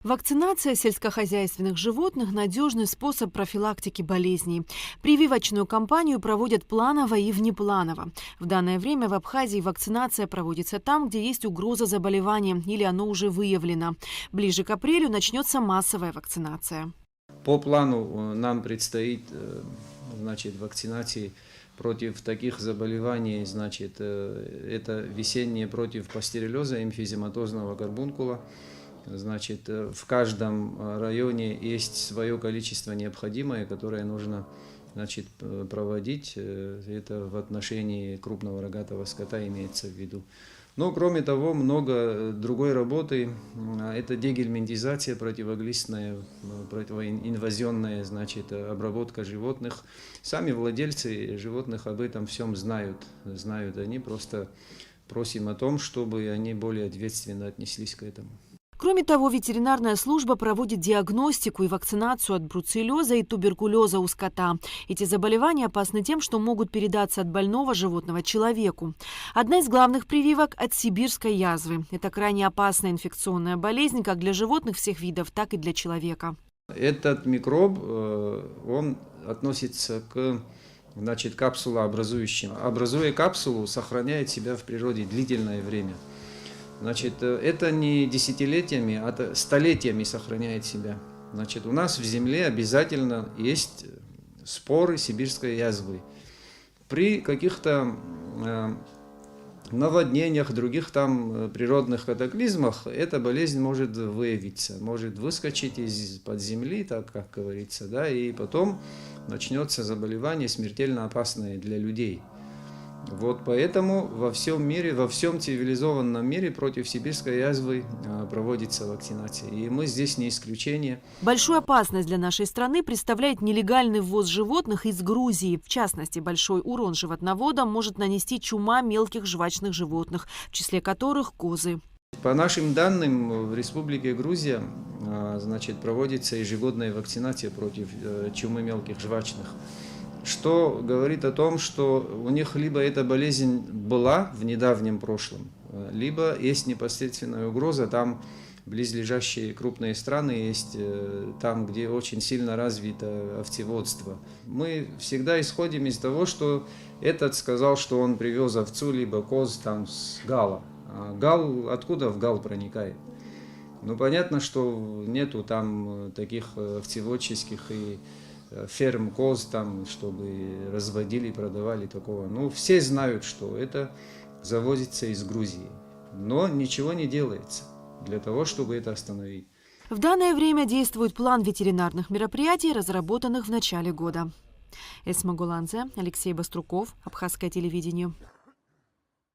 Вакцинация сельскохозяйственных животных – надежный способ профилактики болезней. Прививочную кампанию проводят планово и внепланово. В данное время в Абхазии вакцинация проводится там, где есть угроза заболевания или оно уже выявлено. Ближе к апрелю начнется массовая вакцинация. По плану нам предстоит вакцинации против таких заболеваний, это весеннее против пастереллеза, эмфизематозного карбункула. В каждом районе есть свое количество необходимое, которое нужно проводить. Это в отношении крупного рогатого скота имеется в виду. Но кроме того, много другой работы. Это дегельминтизация, противоглистная, противоинвазионная, обработка животных. Сами владельцы животных об этом всем знают. Они просто просим о том, чтобы они более ответственно отнеслись к этому. Кроме того, ветеринарная служба проводит диагностику и вакцинацию от бруцеллеза и туберкулеза у скота. Эти заболевания опасны тем, что могут передаться от больного животного человеку. Одна из главных прививок – от сибирской язвы. Это крайне опасная инфекционная болезнь как для животных всех видов, так и для человека. Этот микроб, он относится к капсулообразующим. Образуя капсулу, сохраняет себя в природе длительное время. Это не десятилетиями, а столетиями сохраняет себя. У нас в земле обязательно есть споры сибирской язвы. При каких-то наводнениях, других природных катаклизмах эта болезнь может выявиться, может выскочить из-под земли, так как говорится, и потом начнется заболевание смертельно опасное для людей. Поэтому во всем мире, во всем цивилизованном мире против сибирской язвы проводится вакцинация. И мы здесь не исключение. Большую опасность для нашей страны представляет нелегальный ввоз животных из Грузии. В частности, большой урон животноводам может нанести чума мелких жвачных животных, в числе которых козы. По нашим данным, в Республике Грузия проводится ежегодная вакцинация против чумы мелких жвачных. Что говорит о том, что у них либо эта болезнь была в недавнем прошлом, либо есть непосредственная угроза. Там близлежащие крупные страны есть, там, где очень сильно развито овцеводство. Мы всегда исходим из того, что этот сказал, что он привез овцу, либо коз с Гала. А Гал, откуда в Гал проникает? Понятно, что нету там таких овцеводческих и ферм коз, чтобы разводили и продавали такого. Все знают, что это завозится из Грузии. Но ничего не делается для того, чтобы это остановить. В данное время действует план ветеринарных мероприятий, разработанных в начале года. Эсма Гуланзе, Алексей Баструков, Абхазское телевидение.